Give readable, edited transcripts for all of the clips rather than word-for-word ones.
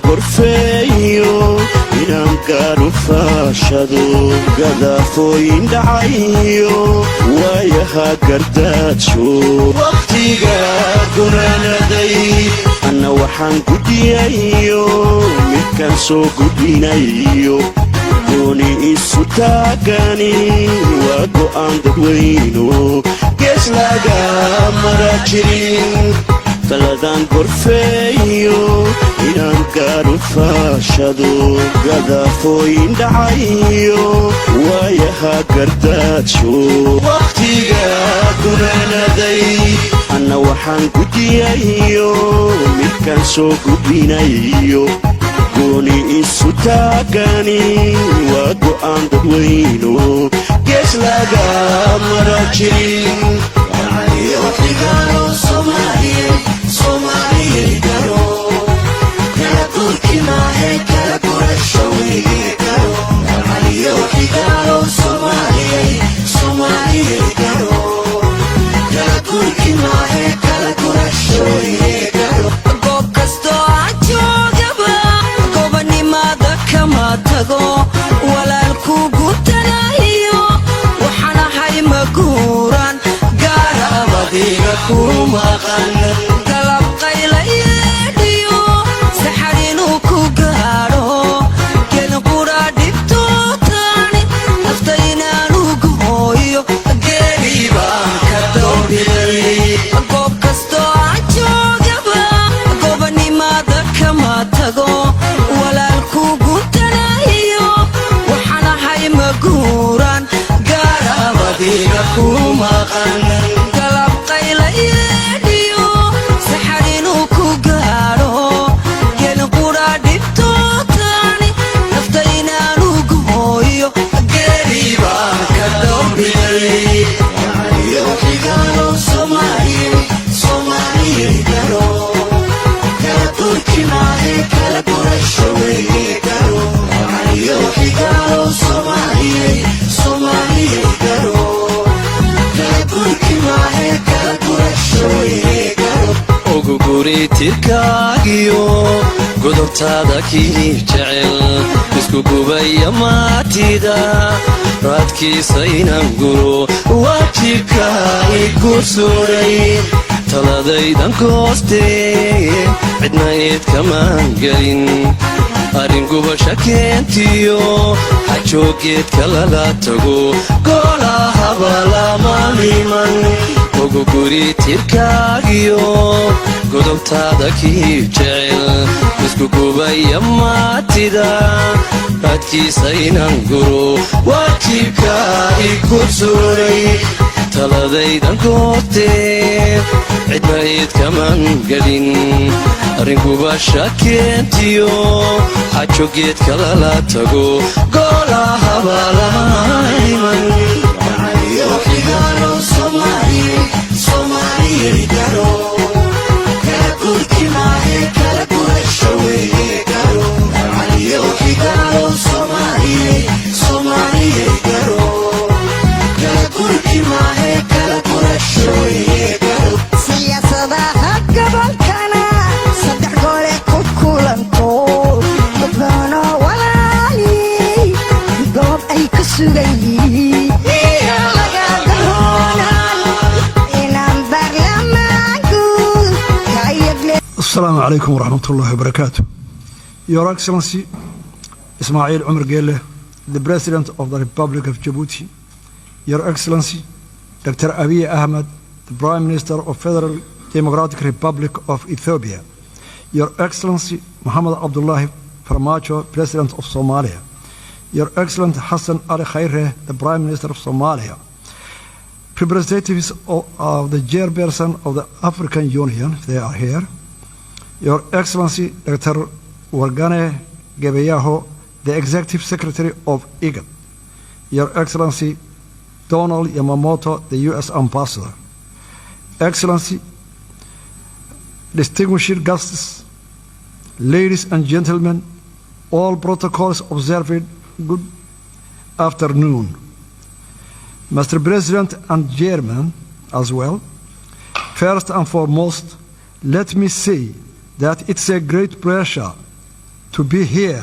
gorfeeyo inaan gaadho faashado gadaafooyin dhacayo waayaha gardaajo waqtiga gunaanaday anna waxaan guddiyayo midkaan soo gudbinayo gooni isu taagani waa go'aan dadweyno gees laga mara jirin taladan gorfeeyo inaan gaadho faashado gadaafooyin dhacayo waayaha gardaajo waqtiga gunaanaday anna waxaan guddiyayo midkaan soo gudbinayo gooni isu taagani waa go'aan dadweyno gees laga mara jirin tirkaagiyo godobtaada kii jecel isku gubaya maatida raadkiisa inaan guro waajibka igu suray taladaydan koostee cidna eed kamaan gelin arrin gubasha keentiyo xajoogeedka lala tago golahaba lama niman ugu guri tirkaagiyo godobtaada kii jecel isku gubaya maatida raadkiisa inaan guro waajibka igu suray taladaydan koostee cidna eed kamaan gelin arrin gubasha keentiyo xajoogeedka lala tago golahaba lama niman السلام عليكم ورحمة الله وبركاته. Your Excellency Ismail Omar Gelle, the President of the Republic of Djibouti. Your Excellency Dr. Abiy Ahmed, the Prime Minister of Federal Democratic Republic of Ethiopia. Your Excellency Muhammad Abdullahi Farmajo, President of Somalia. Your Excellency Hassan Ali Khaireh, the Prime Minister of Somalia. Representatives of the chairperson of the African Union, they are here. Your Excellency Dr. Wargane Gebeyaho, the Executive Secretary of IGAD. Your Excellency Donald Yamamoto, the U.S. Ambassador. Excellency, distinguished guests, ladies and gentlemen, all protocols observed, good afternoon. Mr. President and Chairman as well, first and foremost, let me say that it's a great pleasure to be here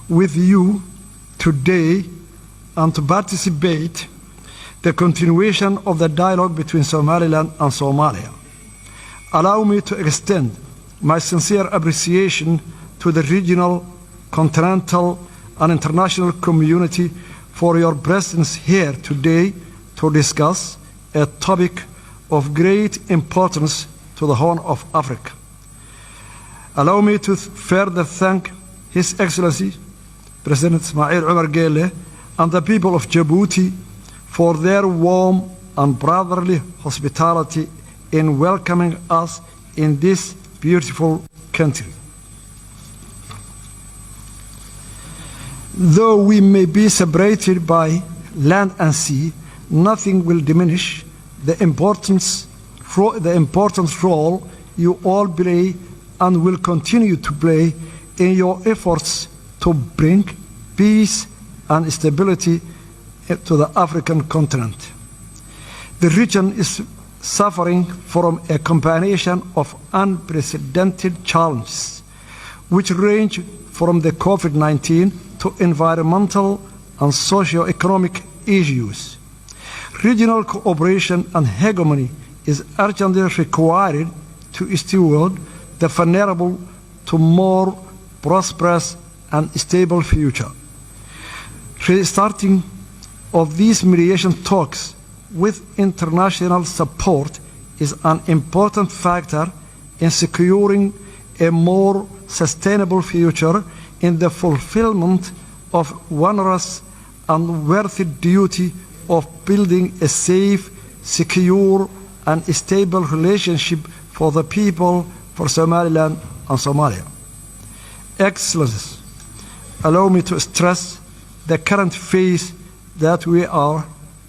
with you today and to participate the continuation of the dialogue between Somaliland and Somalia. Allow me to extend my sincere appreciation to the regional, continental, and international community for your presence here today to discuss a topic of great importance to the Horn of Africa. Allow me to further thank His Excellency President Ismail Omar Guelleh and the people of Djibouti for their warm and brotherly hospitality in welcoming us in this beautiful country. Though we may be separated by land and sea, nothing will diminish the important role you all play and will continue to play in your efforts to bring peace and stability to the African continent. The region is suffering from a combination of unprecedented challenges, which range from the COVID-19 to environmental and socio-economic issues. Regional cooperation and hegemony is urgently required to steward the vulnerable to more prosperous and stable future. Restarting of these mediation talks with international support is an important factor in securing a more sustainable future in the fulfillment of onerous and worthy duty of building a safe, secure, and stable relationship for the people, for Somaliland and Somalia. Excellencies, allow me to stress the current phase that we are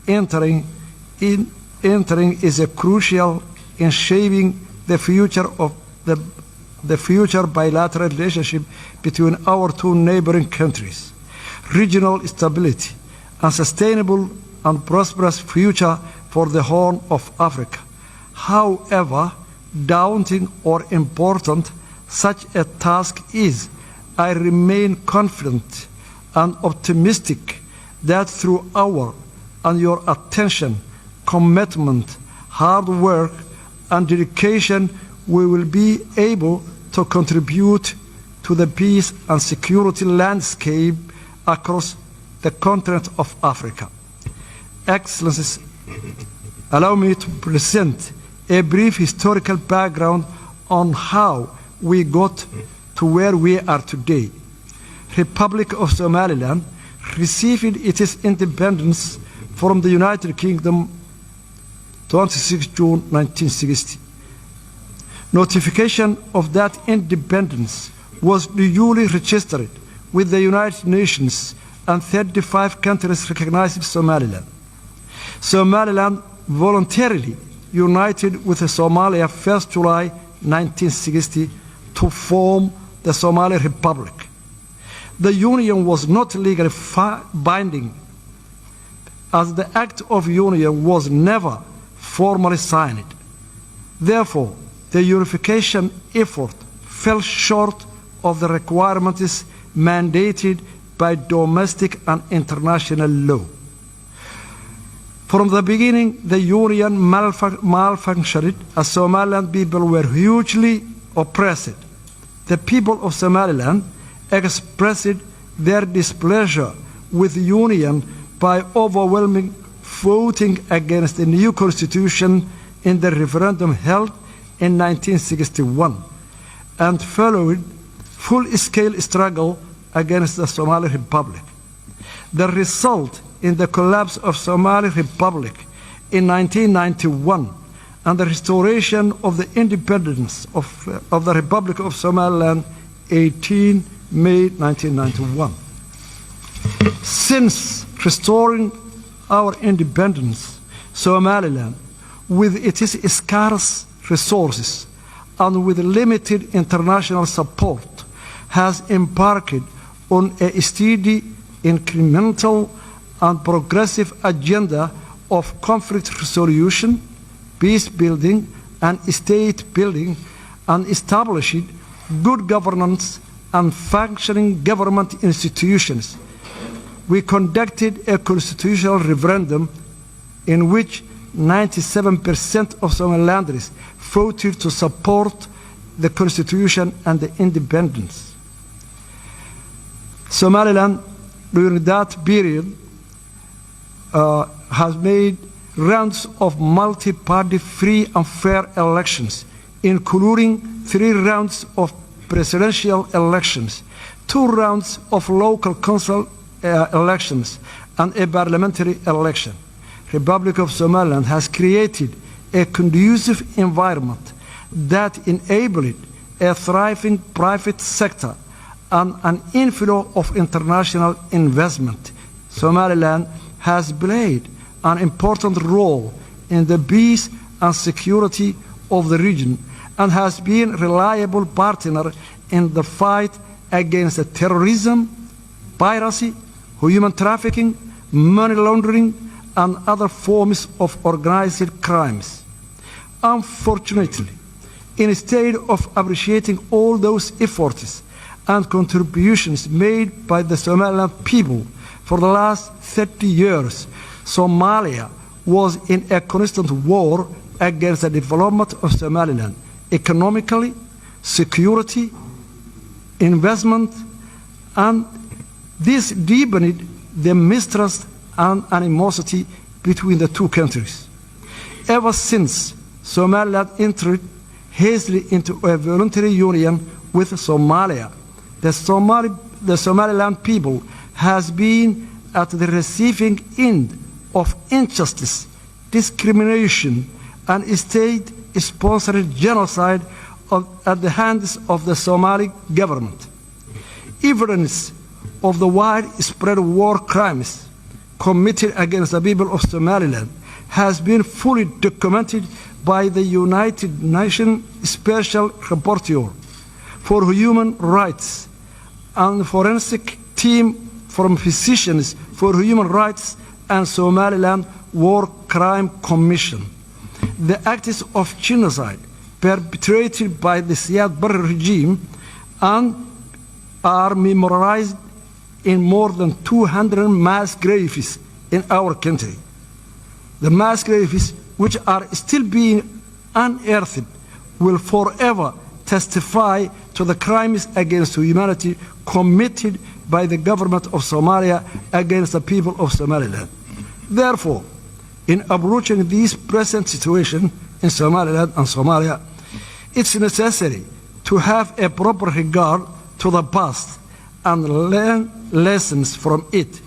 entering is a crucial in shaping the future of the future bilateral relationship between our two neighboring countries. Regional stability and sustainable and prosperous future for the Horn of Africa. However daunting or important such a task is, I remain confident and optimistic that through our and your attention, commitment, hard work, and dedication, we will be able to contribute to the peace and security landscape across the continent of Africa. Excellencies, allow me to present a brief historical background on how we got to where we are today. Republic of Somaliland received its independence from the United Kingdom 26 June 1960. Notification of that independence was duly registered with the United Nations, and 35 countries recognized Somaliland. Somaliland voluntarily united with Somalia 1st July 1960 to form the Somali Republic. The union was not legally binding, as the Act of Union was never formally signed. Therefore, the unification effort fell short of the requirements mandated by domestic and international law. From the beginning, the union malfunctioned as Somaliland people were hugely oppressed. The people of Somaliland expressed their displeasure with the union by overwhelming voting against the new constitution in the referendum held in 1961, and followed full-scale struggle against the Somali Republic. The result in the collapse of Somali Republic in 1991 and the restoration of the independence of the Republic of Somaliland 18 May 1991. Since restoring our independence, Somaliland, with its scarce resources and with limited international support, has embarked on a steady, incremental, and progressive agenda of conflict resolution, peace building, and state building, and established good governance and functioning government institutions. We conducted a constitutional referendum in which 97% of Somalilanders voted to support the constitution and the independence. Somaliland, during that period, has made rounds of multi-party free and fair elections, including 3 rounds of presidential elections, 2 rounds of local council elections, and a parliamentary election. Republic of Somaliland has created a conducive environment that enabled a thriving private sector and an inflow of international investment. Somaliland has played an important role in the peace and security of the region and has been a reliable partner in the fight against terrorism, piracy, human trafficking, money laundering, and other forms of organized crimes. Unfortunately, instead of appreciating all those efforts and contributions made by the Somaliland people for the last 30 years, Somalia was in a constant war against the development of Somaliland, economically, security, investment, and this deepened the mistrust and animosity between the two countries. Ever since Somaliland entered hastily into a voluntary union with Somalia, the Somaliland people has been at the receiving end of injustice, discrimination, and state-sponsored genocide at the hands of the Somali government. Evidence of the widespread war crimes committed against the people of Somaliland has been fully documented by the United Nations Special Rapporteur for Human Rights and forensic team from Physicians for Human Rights and Somaliland War Crime Commission. The acts of genocide perpetrated by the Siad Barre regime and are memorialized in more than 200 mass graves in our country. The mass graves, which are still being unearthed, will forever testify to the crimes against humanity committed by the government of Somalia against the people of Somaliland. Therefore, in approaching this present situation in Somaliland and Somalia, it's necessary to have a proper regard to the past and learn lessons from it.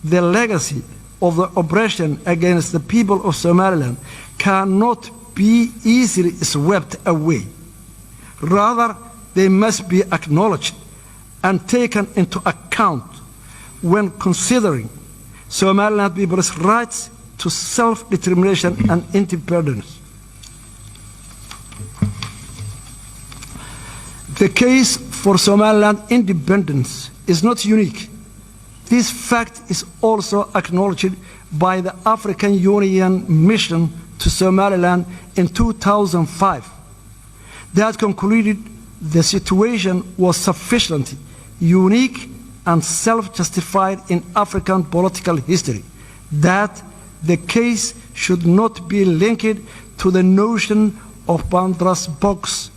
The legacy of the oppression against the people of Somaliland cannot be easily swept away. Rather, they must be acknowledged and taken into account when considering Somaliland people's rights to self-determination and independence. The case for Somaliland independence is not unique. This fact is also acknowledged by the African Union mission to Somaliland in 2005. That concluded the situation was sufficiently unique and self-justified in African political history, that the case should not be linked to the notion of Pandora's box.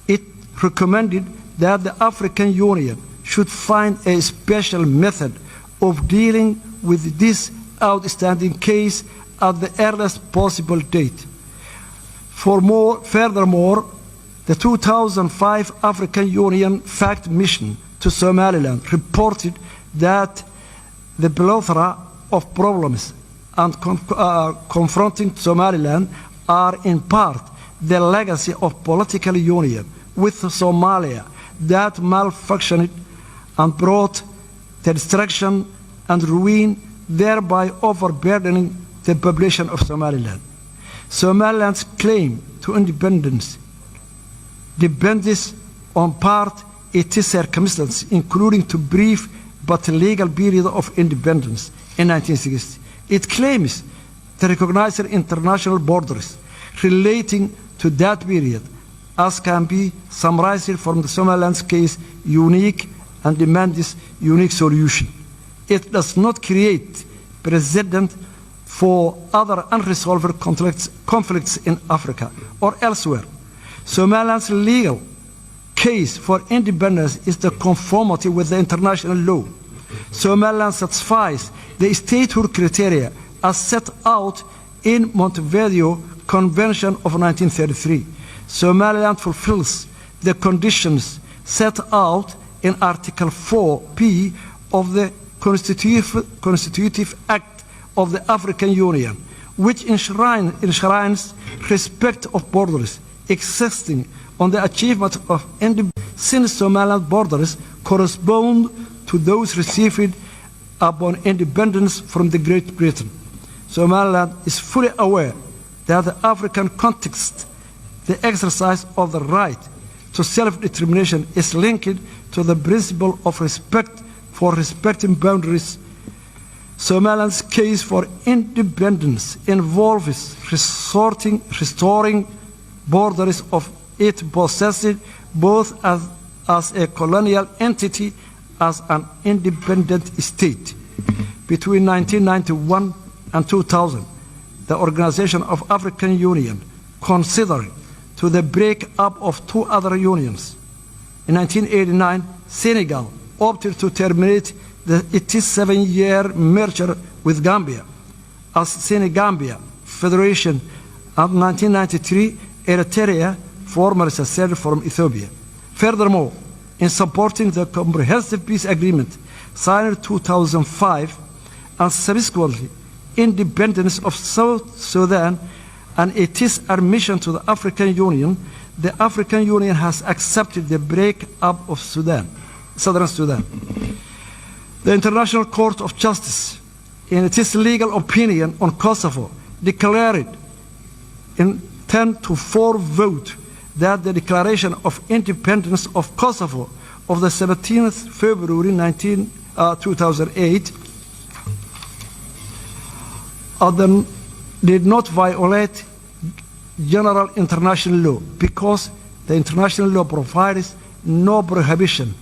It recommended that the African Union should find a special method of dealing with this outstanding case at the earliest possible date. Furthermore, the 2005 African Union Fact Mission to Somaliland reported that the plethora of problems and confronting Somaliland are in part the legacy of political union with Somalia that malfunctioned and brought the destruction and ruin, thereby overburdening the population of Somaliland. Somaliland's claim to independence depends on part its circumstances, including the brief but legal period of independence in 1960. It claims to recognize international borders relating to that period as can be summarized from the Somaliland's case, unique and demands unique solution. It does not create precedent for other unresolved conflicts in Africa or elsewhere. Somaliland's legal case for independence is the conformity with the international law. Somaliland satisfies the statehood criteria as set out in Montevideo Convention of 1933. Somaliland fulfills the conditions set out in Article 4P of the Constitutive Act of the African Union, which enshrines respect of borders existing on the achievement of independence, since Somaliland borders correspond to those received upon independence from the Great Britain. Somaliland is fully aware that the African context, the exercise of the right to self-determination is linked to the principle of respect for respecting boundaries. Somaliland's case for independence involves restoring borders of it possessed both as a colonial entity as an independent state. Between 1991 and 2000, the Organization of African Union considered to the break-up of two other unions. In 1989, Senegal opted to terminate its 7-year merger with Gambia as Senegambia Federation, and 1993, Eritrea formally seceded from Ethiopia. Furthermore, in supporting the Comprehensive Peace Agreement signed in 2005 and subsequently independence of South Sudan and its admission to the African Union, the African Union has accepted the break-up of Southern Sudan. The International Court of Justice, in its legal opinion on Kosovo, declared in 10-4 vote that the declaration of independence of Kosovo of the 17th February 2008 did not violate general international law because the international law provides no prohibition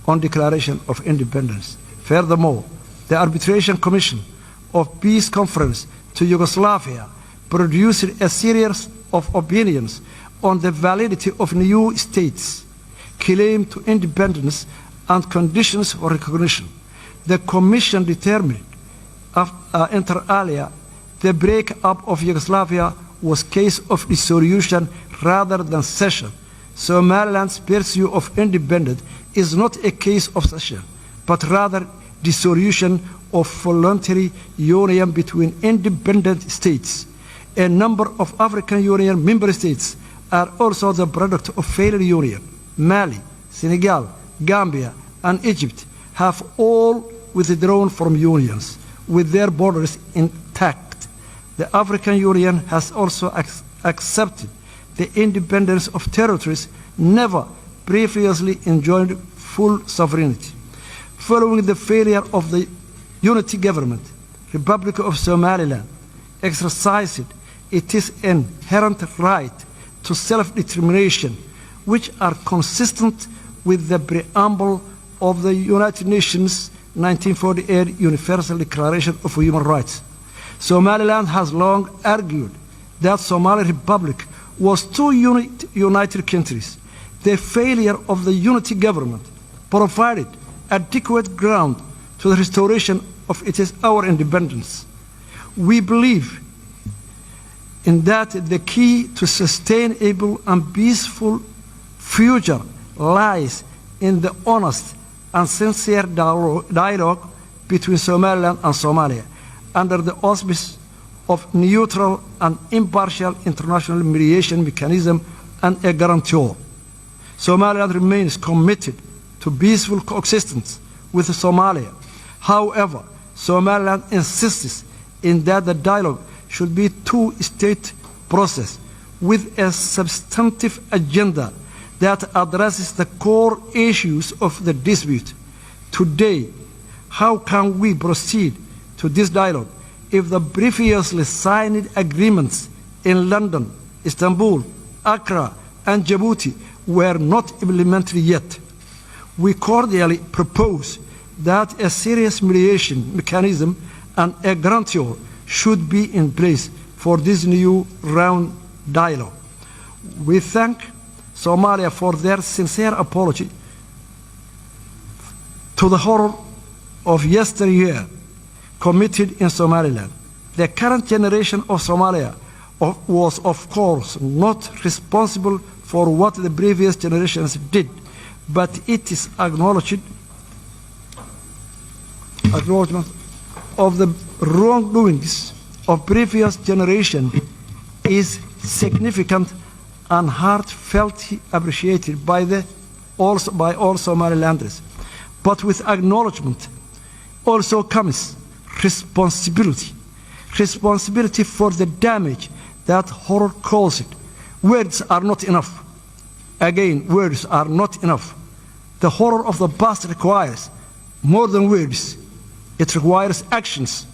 on declaration of independence. Furthermore, the Arbitration Commission of Peace Conference to Yugoslavia produced a series of opinions on the validity of new states' claim to independence and conditions for recognition. The Commission determined inter alia the break-up of Yugoslavia was a case of dissolution rather than cession. Somaliland's pursuit of independence is not a case of cession, but rather dissolution of voluntary union between independent states. A number of African Union member states are also the product of failed union. Mali, Senegal, Gambia, and Egypt have all withdrawn from unions with their borders intact. The African Union has also accepted the independence of territories never previously enjoyed full sovereignty. Following the failure of the unity government, Republic of Somaliland exercised its inherent right to self-determination, which are consistent with the preamble of the United Nations 1948 Universal Declaration of Human Rights. Somaliland has long argued that Somali Republic was two united countries. The failure of the unity government provided adequate ground to the restoration of our independence. We believe in that the key to sustainable and peaceful future lies in the honest and sincere dialogue between Somaliland and Somalia under the auspices of neutral and impartial international mediation mechanism and a guarantor. Somaliland remains committed to peaceful coexistence with Somalia. However, Somaliland insists in that the dialogue should be a two-state process with a substantive agenda that addresses the core issues of the dispute. Today, how can we proceed to this dialogue if the previously signed agreements in London, Istanbul, Accra, and Djibouti were not implemented yet. We cordially propose that a serious mediation mechanism and a guarantor should be in place for this new round dialogue. We thank Somalia for their sincere apology to the horror of yesteryear committed in Somaliland. The current generation of Somalia was, of course, not responsible for what the previous generations did, but it is acknowledgement of the wrongdoings of previous generation is significant and heartfelt appreciated by all Somalilanders. But with acknowledgement also comes responsibility. Responsibility for the damage that horror caused. Words are not enough. Again, words are not enough. The horror of the past requires more than words. It requires actions.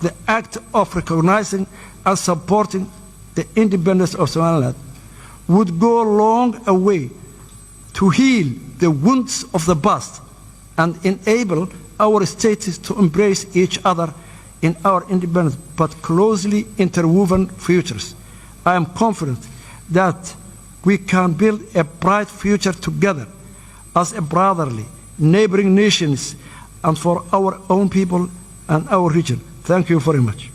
The act of recognizing and supporting the independence of Somaliland would go a long way to heal the wounds of the past and enable our states to embrace each other in our independent but closely interwoven futures. I am confident that we can build a bright future together as a brotherly, neighboring nations and for our own people and our region. Thank you very much.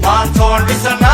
Anton, listen.